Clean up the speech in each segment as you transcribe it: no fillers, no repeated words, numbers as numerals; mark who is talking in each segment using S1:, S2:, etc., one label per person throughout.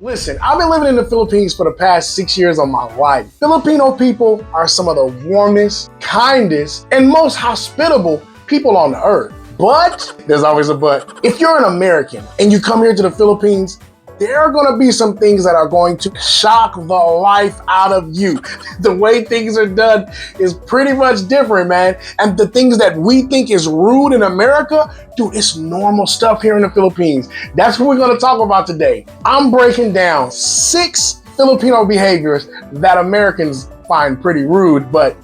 S1: Listen, I've been living in the Philippines for the past 6 years of my life. Filipino people are some of the warmest, kindest, and most hospitable people on the earth. But, there's always a but, if you're an American and you come here to the Philippines, there are gonna be some things that are going to shock the life out of you. The way things are done is pretty much different, man. And the things that we think is rude in America, dude, it's normal stuff here in the Philippines. That's what we're gonna talk about today. I'm breaking down 6 Filipino behaviors that Americans find pretty rude, but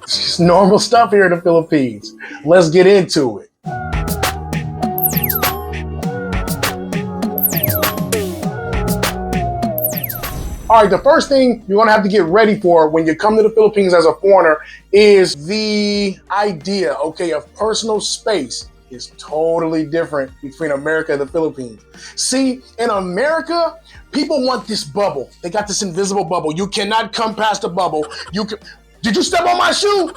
S1: it's just normal stuff here in the Philippines. Let's get into it. All right, the first thing you're gonna have to get ready for when you come to the Philippines as a foreigner is the idea, okay, of personal space is totally different between America and the Philippines. See, in America, people want this bubble. They got this invisible bubble. You cannot come past the bubble. Did you step on my shoe?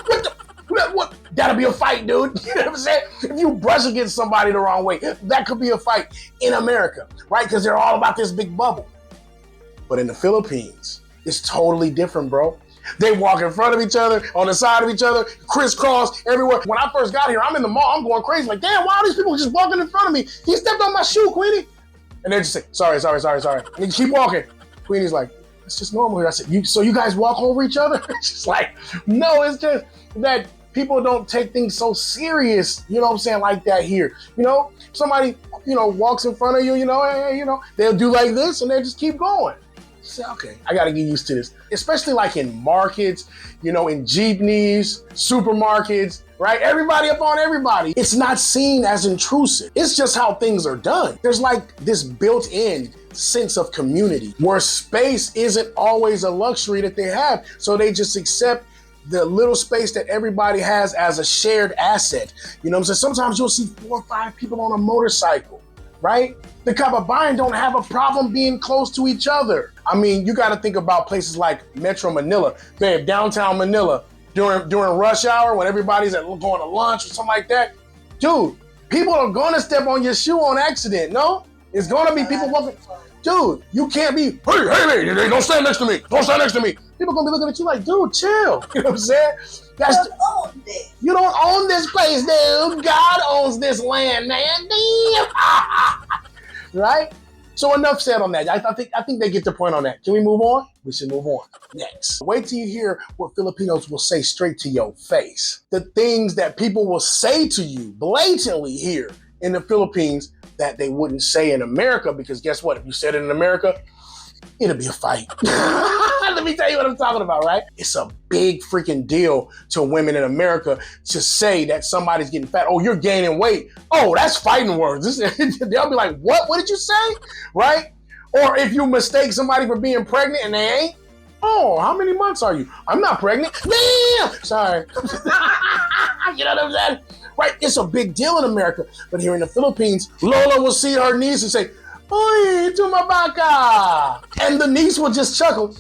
S1: What? That'll be a fight, dude. You know what I'm saying? If you brush against somebody the wrong way, that could be a fight in America, right? Because they're all about this big bubble. But in the Philippines, it's totally different, bro. They walk in front of each other, on the side of each other, crisscross everywhere. When I first got here, I'm in the mall, I'm going crazy. Like, damn, why are these people just walking in front of me? He stepped on my shoe, Queenie. And they just say, sorry. And you keep walking. Queenie's like, it's just normal here. I said, so you guys walk over each other? It's just like, no, it's just that people don't take things so serious, you know what I'm saying, like that here. You know, somebody, walks in front of you, they'll do like this and they'll just keep going. Say, okay, I gotta get used to this. Especially like in markets, in jeepneys, supermarkets, right? Everybody up on everybody. It's not seen as intrusive. It's just how things are done. There's like this built-in sense of community where space isn't always a luxury that they have. So they just accept the little space that everybody has as a shared asset. You know what I'm saying? Sometimes you'll see 4 or 5 people on a motorcycle, right? The kababayan don't have a problem being close to each other. I mean, you got to think about places like Metro Manila, downtown Manila, during rush hour when everybody's going to lunch or something like that. Dude, people are going to step on your shoe on accident, no? It's going to be people walking. Dude, you can't be, hey, don't stand next to me. Don't stand next to me. People going to be looking at you like, dude, chill. You know what I'm saying? You don't own this place, dude. God owns this land, man. Damn. Right? So enough said on that. I think they get the point on that. Can we move on? We should move on. Next. Wait till you hear what Filipinos will say straight to your face. The things that people will say to you blatantly here in the Philippines that they wouldn't say in America, because guess what? If you said it in America, it'll be a fight. Let me tell you what I'm talking about, right? It's a big freaking deal to women in America to say that somebody's getting fat. Oh, you're gaining weight. Oh, that's fighting words. They'll be like, what? What did you say? Right? Or if you mistake somebody for being pregnant and they ain't, oh, how many months are you? I'm not pregnant. Damn! Sorry. You know what I'm saying? Right? It's a big deal in America. But here in the Philippines, Lola will see her niece and say, Oy, Tumaba. And the niece will just chuckle.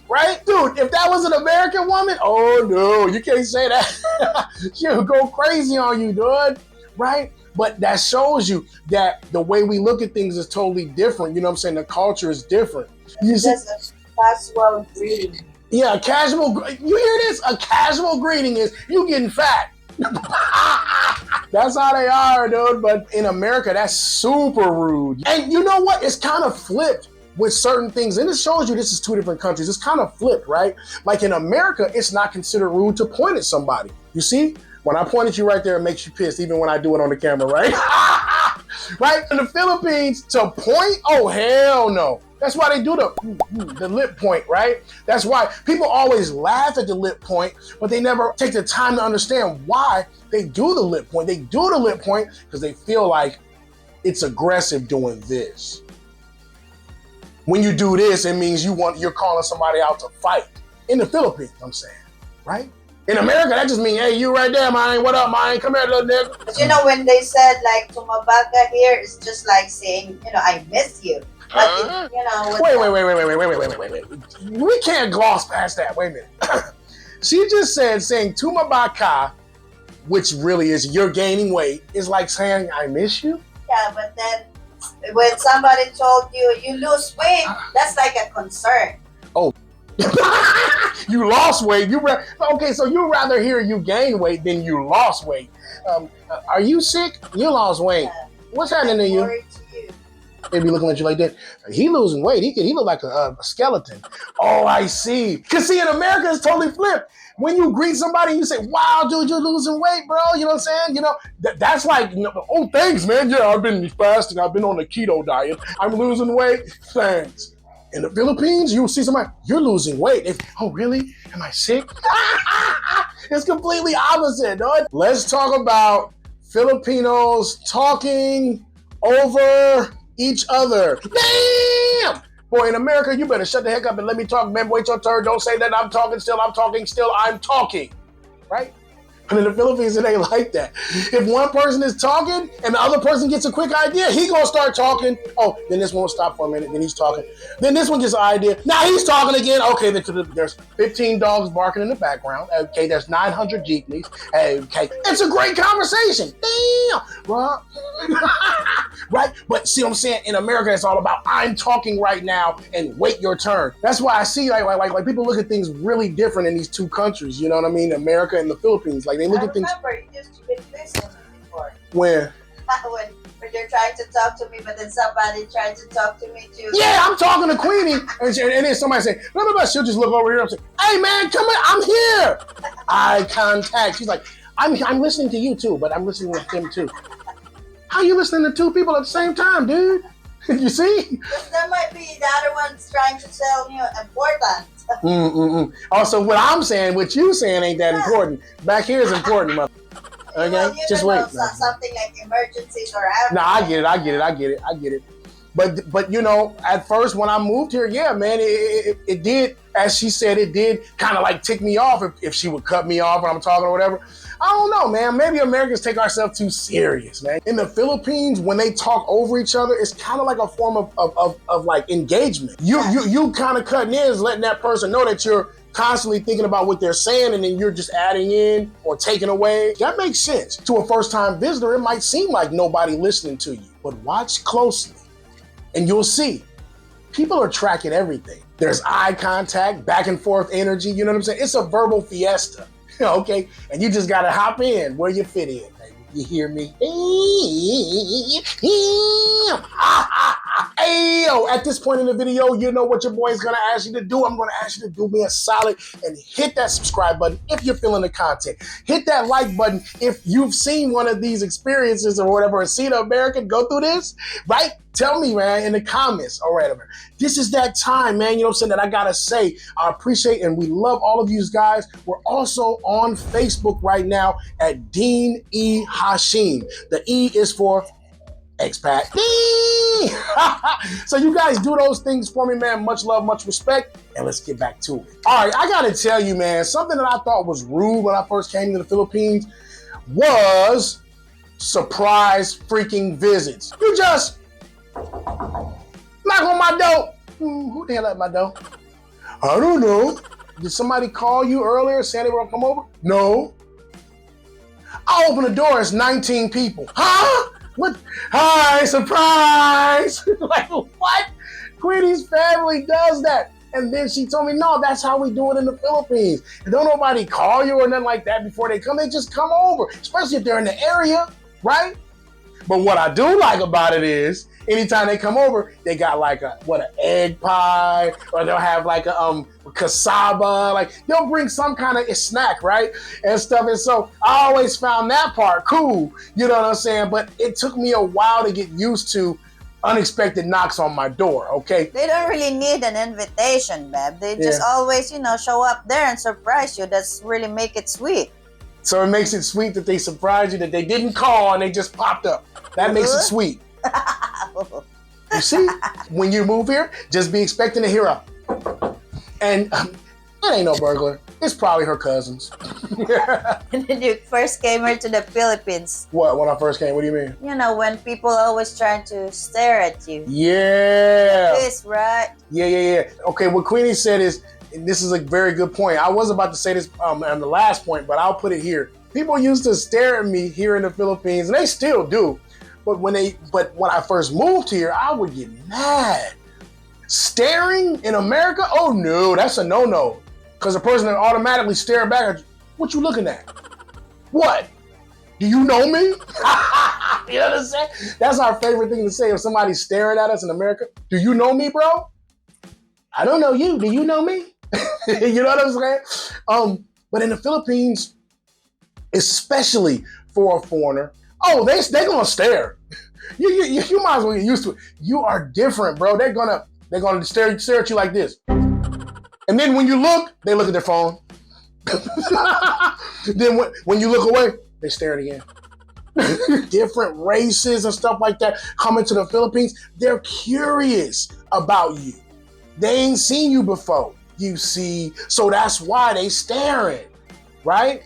S1: Right? Dude, if that was an American woman, oh no, you can't say that. She'll go crazy on you, dude. Right? But that shows you that the way we look at things is totally different. You know what I'm saying? The culture is different.
S2: That's a casual greeting.
S1: Yeah, a casual, you hear this? A casual greeting is, you getting fat. That's how they are, dude. But in America, that's super rude. And you know what? It's kind of flipped with certain things. And it shows you this is 2 different countries. It's kind of flipped, right? Like in America, it's not considered rude to point at somebody. You see? When I point at you right there, it makes you pissed, even when I do it on the camera, right? Right? In the Philippines, to point? Oh, hell no. That's why they do the lip point, right? That's why people always laugh at the lip point, but they never take the time to understand why they do the lip point. They do the lip point because they feel like it's aggressive doing this. When you do this, it means you're calling somebody out to fight. In the Philippines, I'm saying, right? In America, that just means, hey, you right there, man. What up, man? Come here, little nigga.
S2: But when they said like Tumaba here, it's just like saying, I miss you. But
S1: Wait. We can't gloss past that. Wait a minute. She just said saying Tumaba, which really is you're gaining weight, is like saying I miss you.
S2: Yeah, but then when somebody told you you lose weight, that's like a concern.
S1: Oh. You lost weight. Okay, so you rather hear you gain weight than you lost weight. Are you sick? You lost weight. What's happening to you? They be looking at you like that. He losing weight. He look like a skeleton. Oh, I see. Cause see, in America, it's totally flipped. When you greet somebody, you say, "Wow, dude, you're losing weight, bro." You know what I'm saying? You know that's like, "Oh, thanks, man. Yeah, I've been fasting. I've been on the keto diet. I'm losing weight. Thanks." In the Philippines, you'll see somebody, "You're losing weight." Oh, really? Am I sick? It's completely opposite, dude. Let's talk about Filipinos talking over each other. Damn! Boy, in America, you better shut the heck up and let me talk, man. Wait your turn. Don't say that I'm talking still. I'm talking still. I'm talking. Right? But in the Philippines, it ain't like that. If one person is talking and the other person gets a quick idea, he gonna start talking. Oh, then this one will stop for a minute. Then he's talking. Then this one gets an idea. Now he's talking again. Okay, there's 15 dogs barking in the background. Okay, there's 900 jeepneys. Okay, it's a great conversation. Damn, well, right? But see what I'm saying? In America, it's all about I'm talking right now and wait your turn. That's why I see like people look at things really different in these two countries. You know what I mean? America and the Philippines. Like they look at things.
S2: I remember you used to get this before.
S1: When?
S2: when you're trying to talk to me, but then somebody tried to talk to me too.
S1: Yeah, I'm talking to Queenie, and then somebody say, blah, blah, blah. She'll just look over here and say, "Hey man, come here, I'm here." Eye contact. She's like, I'm listening to you too, but I'm listening to him too. How you listening to two people at the same time, dude? You see?
S2: Because there might be the other one's trying to sell you important.
S1: Also, what I'm saying, what you saying ain't that important. Back here is important, mother. Okay,
S2: well,
S1: just wait.
S2: Something like emergencies or
S1: No, I get it. But you know, at first when I moved here, yeah, man, it did, as she said, it did kind of like tick me off if she would cut me off when I'm talking or whatever. I don't know, man. Maybe Americans take ourselves too serious, man. In the Philippines, when they talk over each other, it's kind of like a form of like engagement. You kind of cutting in is letting that person know that you're constantly thinking about what they're saying, and then you're just adding in or taking away. That makes sense. To a first-time visitor, it might seem like nobody listening to you, but watch closely and you'll see people are tracking everything. There's eye contact, back and forth energy. You know what I'm saying? It's a verbal fiesta. Okay, and you just gotta hop in where you fit in, baby. You hear me? Ayo, at this point in the video, you know what your boy is gonna ask you to do. I'm gonna ask you to do me a solid and hit that subscribe button if you're feeling the content. Hit that like button if you've seen one of these experiences or whatever, and seen an American go through this, right? Tell me, man, in the comments or whatever. This is that time, man, you know what I'm saying, that I gotta say, I appreciate and we love all of you guys. We're also on Facebook right now at Dean E. Hashim. The E is for expat. So you guys do those things for me, man. Much love, much respect, and let's get back to it. All right, I gotta tell you, man, something that I thought was rude when I first came to the Philippines was surprise freaking visits. You just knock on my door. Who the hell at my door? I don't know. Did somebody call you earlier saying they were gonna come over? No. I open the door, it's 19 people. Huh? What? Hi, surprise! Like, what? Queenie's family does that. And then she told me, no, that's how we do it in the Philippines. And don't nobody call you or nothing like that before they come. They just come over, especially if they're in the area, right? But what I do like about it is, anytime they come over, they got like an egg pie, or they'll have like a cassava, like they'll bring some kind of snack, right? And stuff. And so I always found that part cool, you know what I'm saying? But it took me a while to get used to unexpected knocks on my door, okay?
S2: They don't really need an invitation, babe. They just always, show up there and surprise you. That's really make it sweet.
S1: So it makes it sweet that they surprised you, that they didn't call and they just popped up. That makes it sweet. You see, when you move here, just be expecting to hear a, and it ain't no burglar. It's probably her cousins.
S2: And then you first came here to the Philippines.
S1: What, when I first came? What do you mean?
S2: You know, when people always trying to stare at you.
S1: Yeah.
S2: This, right?
S1: Yeah. Okay, what Queenie said is, and this is a very good point. I was about to say this on the last point, but I'll put it here. People used to stare at me here in the Philippines, and they still do. But when I first moved here, I would get mad. Staring in America? Oh no, that's a no-no. Because the person that automatically stare back at you, what you looking at? What? Do you know me? You know what I'm saying? That's our favorite thing to say if somebody's staring at us in America. Do you know me, bro? I don't know you. Do you know me? You know what I'm saying? But in the Philippines, especially for a foreigner, oh, they gonna stare. You might as well get used to it. You are different, bro. They're gonna stare at you like this. And then when you look, they look at their phone. Then when you look away, they stare again. Different races and stuff like that coming to the Philippines, they're curious about you. They ain't seen you before, you see. So that's why they staring, right?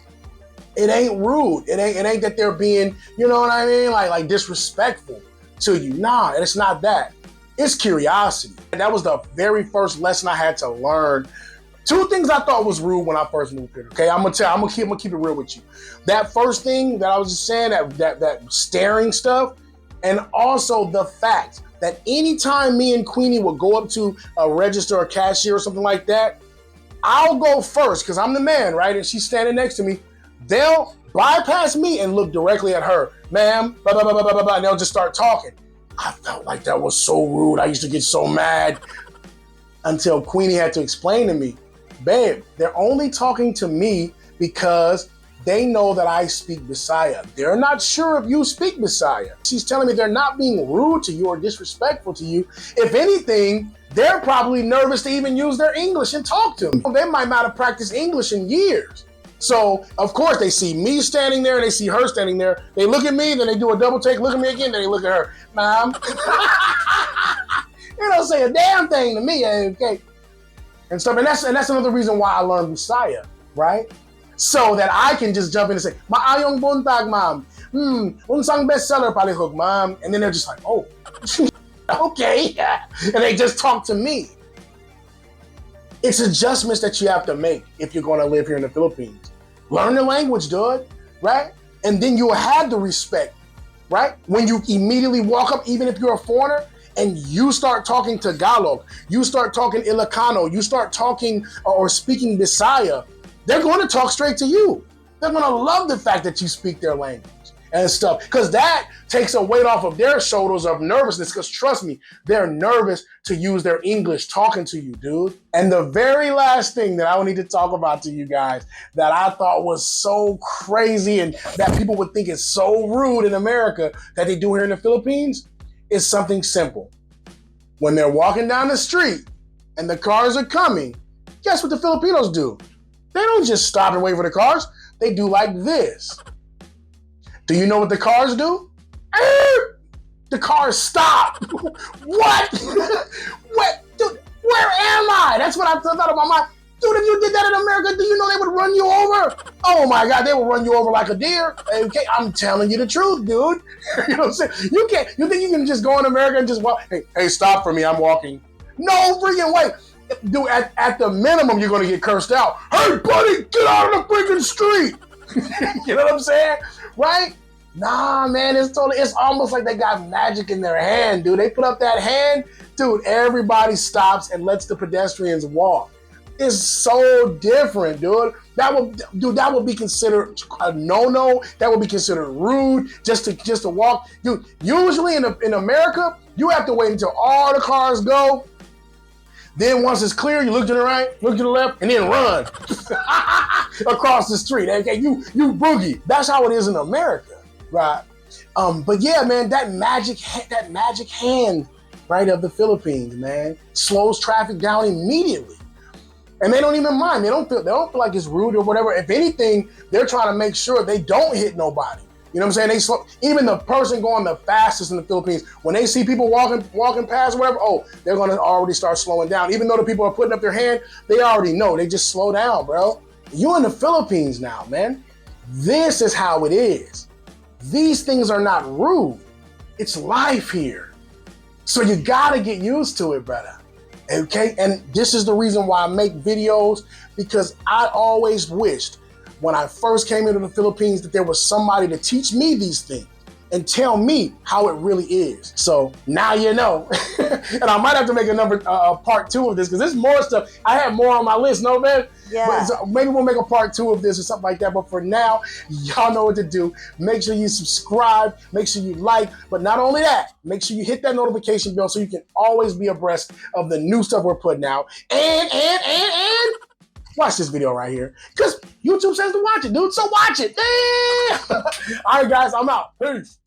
S1: It ain't rude. It ain't that they're being, you know what I mean? Like disrespectful to you. Nah, it's not that. It's curiosity. And that was the very first lesson I had to learn. Two things I thought was rude when I first moved here. Okay, I'm gonna keep it real with you. That first thing that I was just saying, that staring stuff, and also the fact that anytime me and Queenie would go up to a register or cashier or something like that, I'll go first because I'm the man, right? And she's standing next to me. They'll bypass me and look directly at her. Ma'am, blah, blah, blah, blah, blah, blah, and they'll just start talking. I felt like that was so rude. I used to get so mad until Queenie had to explain to me, babe, they're only talking to me because they know that I speak Bisaya. They're not sure if you speak Bisaya. She's telling me they're not being rude to you or disrespectful to you. If anything, they're probably nervous to even use their English and talk to me. They might not have practiced English in years. So, of course, they see me standing there and they see her standing there. They look at me, then they do a double take, look at me again, then they look at her. Mom. They don't say a damn thing to me, okay? And stuff. And that's another reason why I learned Bisaya, right? So that I can just jump in and say, Maayong buntag, ma'am. Unsang bestseller palihog, ma'am. And then they're just like, oh, okay. And they just talk to me. It's adjustments that you have to make if you're going to live here in the Philippines. Learn the language, dude, right? And then you'll have the respect, right? When you immediately walk up, even if you're a foreigner, and you start talking Tagalog, you start talking Ilocano, you start talking or speaking Bisaya, they're going to talk straight to you. They're going to love the fact that you speak their language and stuff, because that takes a weight off of their shoulders of nervousness, because trust me, they're nervous to use their English talking to you, dude. And the very last thing that I need to talk about to you guys that I thought was so crazy and that people would think is so rude in America that they do here in the Philippines is something simple. When they're walking down the street and the cars are coming, guess what the Filipinos do? They don't just stop and wait for the cars. They do like this. Do you know what the cars do? The cars stop. What? What? Dude, where am I? That's what I thought about my. Dude, if you did that in America, do you know they would run you over? Oh my God, they will run you over like a deer. Okay, I'm telling you the truth, dude. You know what I'm saying? You think you can just go in America and just walk? Hey, stop for me, I'm walking. No freaking way. Dude, at the minimum, you're gonna get cursed out. Hey, buddy, get out of the freaking street. You know what I'm saying? Right? Nah, man, it's almost like they got magic in their hand, dude. They put up that hand, dude, everybody stops and lets the pedestrians walk. It's so different, dude. That would be considered a no-no. That would be considered rude just to walk. Dude, usually in America, you have to wait until all the cars go. Then once it's clear, you look to the right, look to the left, and then run across the street. Okay, you boogie. That's how it is in America, right? But yeah, man, that magic hand, right, of the Philippines, man, slows traffic down immediately. And they don't even mind. They don't feel like it's rude or whatever. If anything, they're trying to make sure they don't hit nobody. You know what I'm saying? Even the person going the fastest in the Philippines, when they see people walking past or whatever, oh, they're gonna already start slowing down. Even though the people are putting up their hand, they already know. They just slow down, bro. You in the Philippines now, man. This is how it is. These things are not rude. It's life here. So you gotta get used to it, brother. Okay? And this is the reason why I make videos, because I always wished when I first came into the Philippines that there was somebody to teach me these things and tell me how it really is. So now you know. And I might have to make a part 2 of this, because there's more stuff. I have more on my list, no, man?
S2: Yeah.
S1: But so maybe we'll make a part 2 of this or something like that. But for now, y'all know what to do. Make sure you subscribe. Make sure you like. But not only that, make sure you hit that notification bell so you can always be abreast of the new stuff we're putting out. And watch this video right here, because YouTube says to watch it, dude. So watch it. All right, guys, I'm out. Peace.